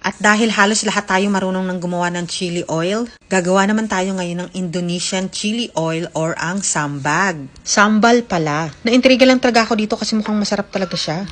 At dahil halos lahat tayo marunong ng gumawa ng chili oil, gagawa naman tayo ngayon ng Indonesian chili oil or ang sambag. Sambal pala. Naintriga lang talaga ako dito kasi mukhang masarap talaga siya.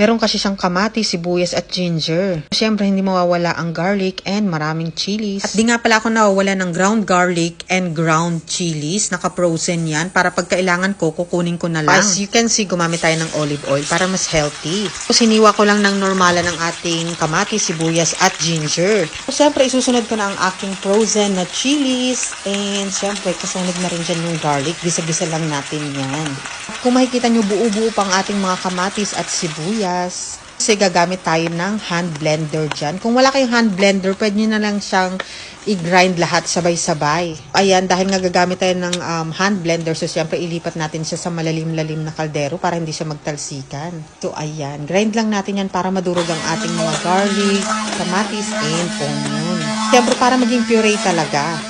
Meron kasi siyang kamatis, sibuyas at ginger. Siyempre hindi mawawala ang garlic and maraming chilies. At di nga pala ako nawawala ng ground garlic and ground chilies. Naka-frozen yan para pag kailangan ko, kukunin ko na lang. As you can see, gumamit tayo ng olive oil para mas healthy. So siniwa ko lang ng normala ng ating kamatis, sibuyas at ginger. So siyempre isusunod ko na ang aking frozen na chilies. And siyempre kasunod na rin dyan yung garlic. Gisa-gisa lang natin yan. Kung makikita nyo, buo-buo pang ating mga kamatis at sibuyas. Kasi gagamit tayo ng hand blender dyan. Kung wala kayong hand blender, pwede nyo na lang siyang i-grind lahat sabay-sabay. Ayan, dahil nga gagamit tayo ng hand blender, so siyempre ilipat natin siya sa malalim-lalim na kaldero para hindi siya magtalsikan. So ayan, grind lang natin yan para madurog ang ating mga garlic, kamatis, and onion. Siyempre para maging puree talaga.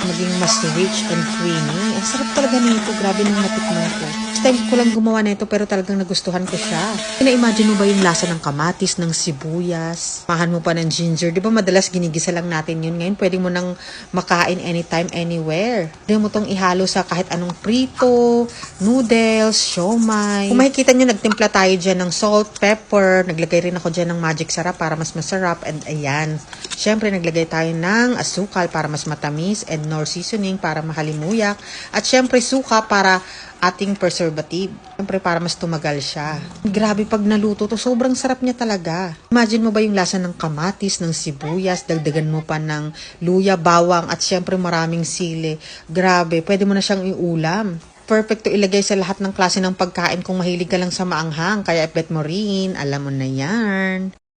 Maging mas rich and creamy. Ang sarap talaga nito. Grabe nung natikman ko. First time ko lang gumawa nito pero talagang nagustuhan ko siya. Ina-imagine mo ba yung lasa ng kamatis, ng sibuyas? Mahan mo pa ng ginger. Di ba madalas ginigisa lang natin yun? Ngayon pwede mo nang makain anytime, anywhere. Pwede mo tong ihalo sa kahit anong prito, noodles, siomai. Kung makikita nyo, nagtimpla tayo dyan ng salt, pepper. Naglagay rin ako dyan ng magic sarap para mas masarap. And ayan. Siyempre, naglagay tayo ng asukal para mas matamis and nor seasoning para mahalimuyak. At siyempre, suka para ating preservative. Siyempre, para mas tumagal siya. Grabe pag naluto to, sobrang sarap niya talaga. Imagine mo ba yung lasa ng kamatis, ng sibuyas, dagdagan mo pa ng luya, bawang, at siyempre maraming sili. Grabe, pwede mo na siyang iulam. Perfect to ilagay sa lahat ng klase ng pagkain kung mahilig ka lang sa maanghang. Kaya bet mo rin, alam mo na yan.